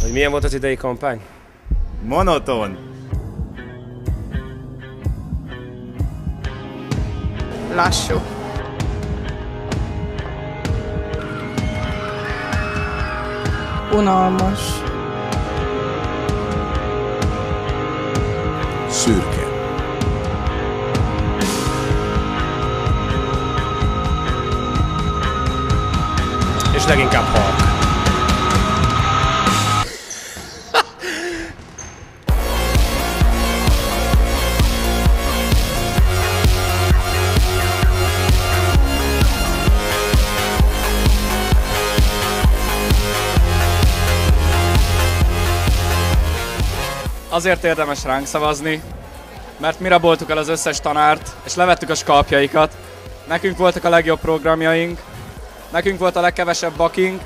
Hogy milyen volt az idei kampány? Monoton. Lassú. Unalmas. Szürke. És leginkább halk. Azért érdemes ránk szavazni, mert mi raboltuk el az összes tanárt, és levettük a skalpjaikat. Nekünk voltak a legjobb programjaink, nekünk volt a legkevesebb bakink,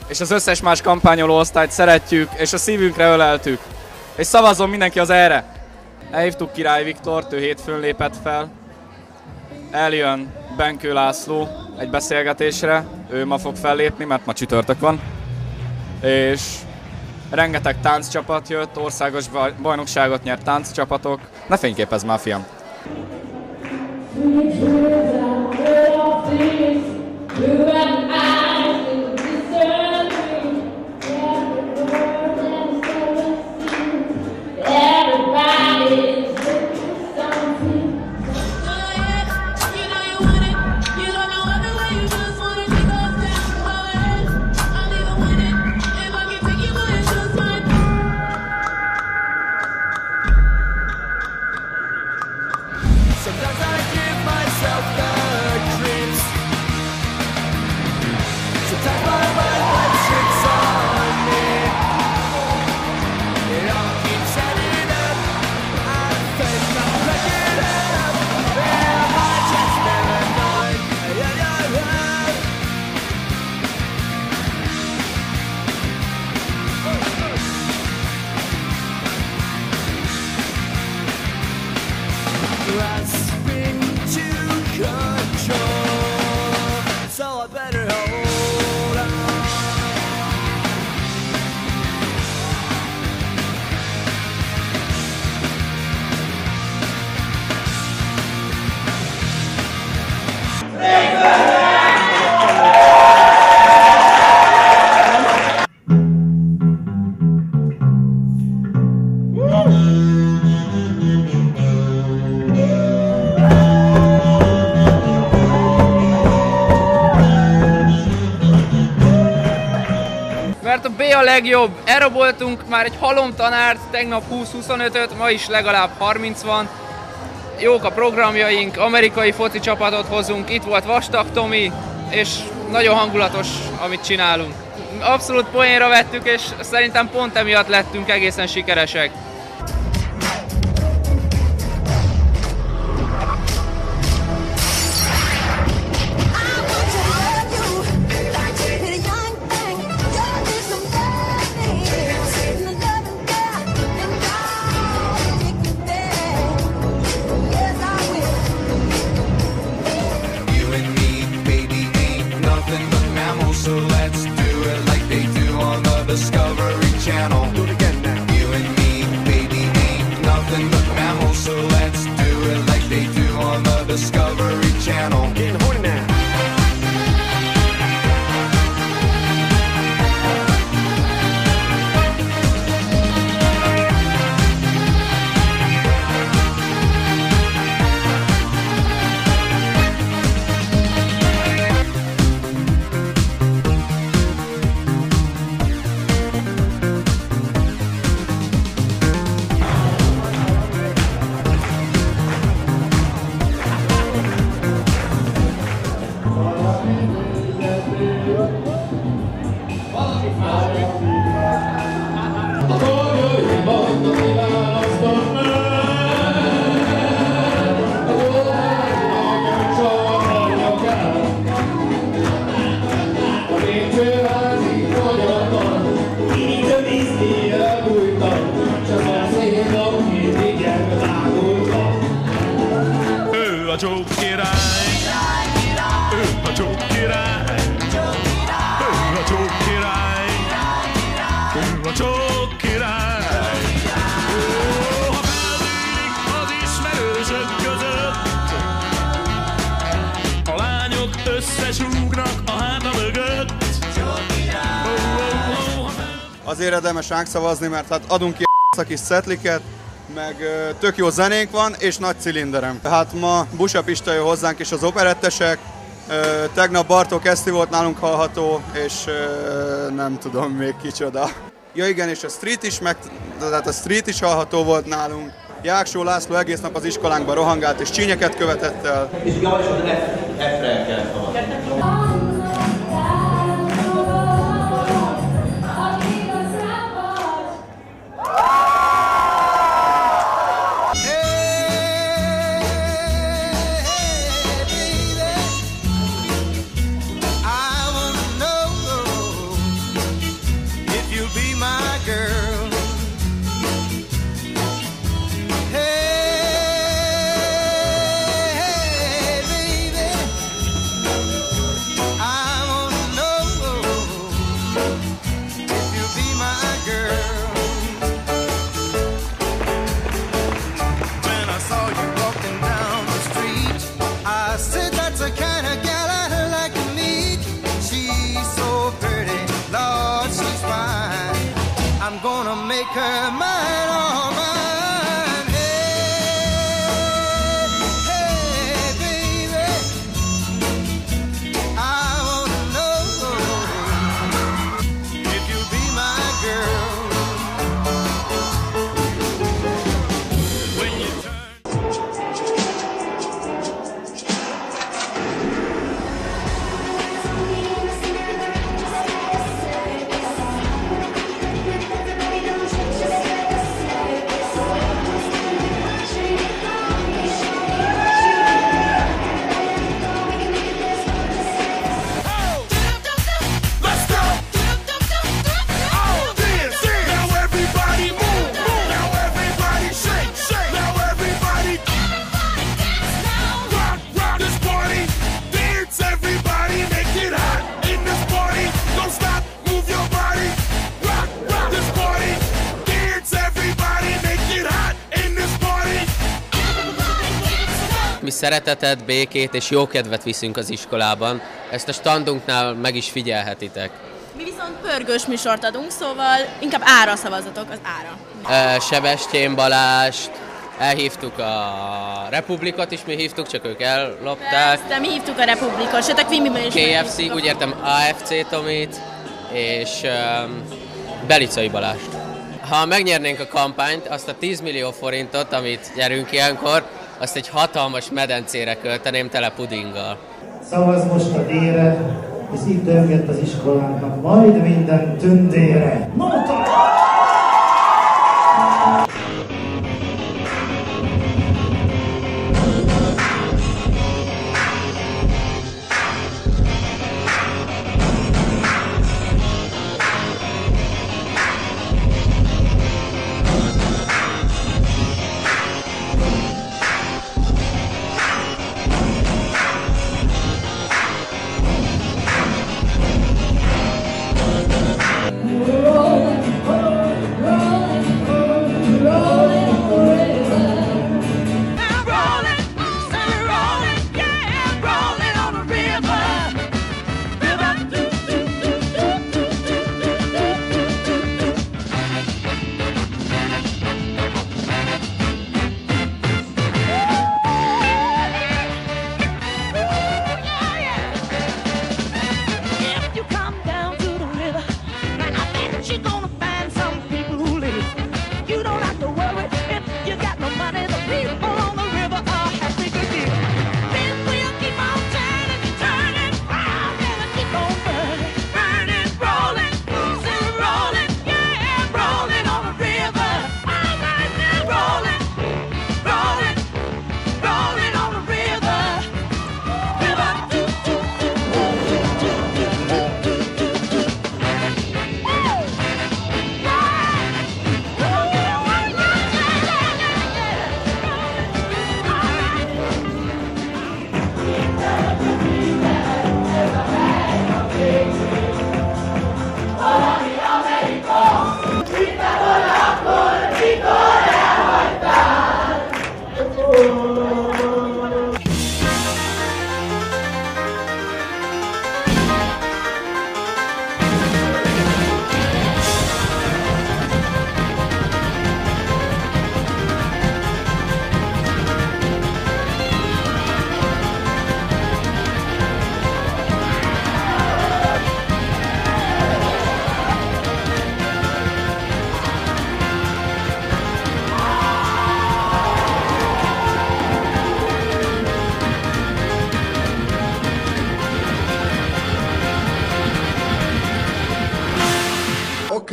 és az összes más kampányoló osztályt szeretjük, és a szívünkre öleltük. És szavazzon mindenki az erre! Elhívtuk Király Viktort, ő hétfőn lépett fel. Eljön Benkő László egy beszélgetésre, ő ma fog fellépni, mert ma csütörtök van. És rengeteg tánccsapat jött, országos bajnokságot nyert tánccsapatok. Ne fényképezz már, fiam! Mert a B a legjobb. Elraboltunk már egy halom tanárt, tegnap 20-25-öt, ma is legalább 30 van. Jók a programjaink, amerikai foci csapatot hozunk, itt volt Vastag Tomi, és nagyon hangulatos, amit csinálunk. Abszolút poénra vettük, és szerintem pont emiatt lettünk egészen sikeresek. So let's do it like they do on the Discovery Channel. Do it again now. You and me, baby, ain't nothing but mammals. So let's do it like they do on the Discovery Channel. Getting horny now. összesúgnak a háta mögött. Azért érdemes ránk szavazni, mert hát adunk ki a kis szetliket, meg tök jó zenénk van, és nagy cilinderem. Hát ma Busa Pista jön hozzánk és az operettesek, tegnap Bartók Eszti volt nálunk hallható, és nem tudom még kicsoda. Ja igen, és a Street is hallható volt nálunk. Jáksó László egész nap az iskolánkban rohangált és csínyeket követett el. És javaslod, F-re kell szavazni. Mi szeretetet, békét és jókedvet viszünk az iskolában. Ezt a standunknál meg is figyelhetitek. Mi viszont pörgős műsort adunk, szóval inkább ára szavazatok, az ára. Sebestyén Balást, elhívtuk a Republikot is, mi hívtuk, csak ők ellopták. De mi hívtuk a Republikot, se te Quimbyben is. KFC, úgy értem AFC Tomit, és Belicai Balást. Ha megnyernénk a kampányt, azt a 10 millió forintot, amit nyerünk ilyenkor, azt egy hatalmas medencére költeném tele pudinggal. Szavaz most a D-re, és itt döngett az iskolánknak majd minden tündére.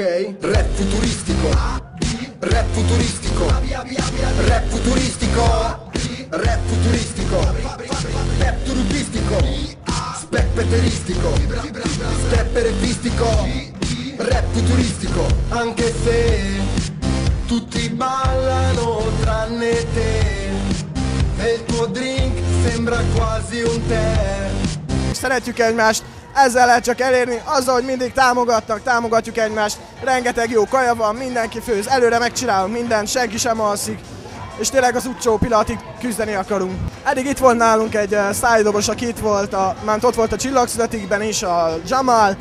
Rap futuristico, rap futuristico, rap futuristico, rap futuristico, rap turupistico, speppeteristico, stepperepistico, rap futuristico. Anche se tutti ballano tranne te, e il tuo drink sembra quasi un tè. Szeretjük egymást, ezzel lehet csak elérni, azzal, hogy mindig támogatjuk egymást, rengeteg jó kaja van, mindenki főz, előre megcsinálunk mindent, senki sem alszik, és tényleg az utcsó pillanatig küzdeni akarunk. Eddig itt volt nálunk egy szájdobos, aki itt volt, ott volt a Csillagszületikben is, a Jamal,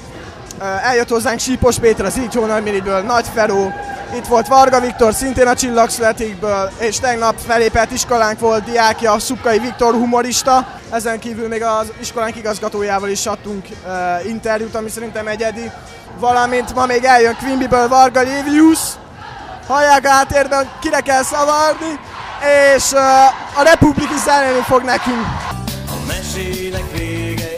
eljött hozzánk Sípos Péter az Így Hónalmiriből, Nagy Feró, itt volt Varga Viktor, szintén a Csillagszületikből, és tegnap felépett iskolánk volt diákja, Szupkai Viktor humorista. Ezen kívül még az iskolánk igazgatójával is adtunk interjút, ami szerintem egyedi. Valamint ma még eljön Quimby-ből Varga Lévius. Hallják átérben, hogy kire kell szavarni, és a Republik is zenélni fog nekünk. A mesének vége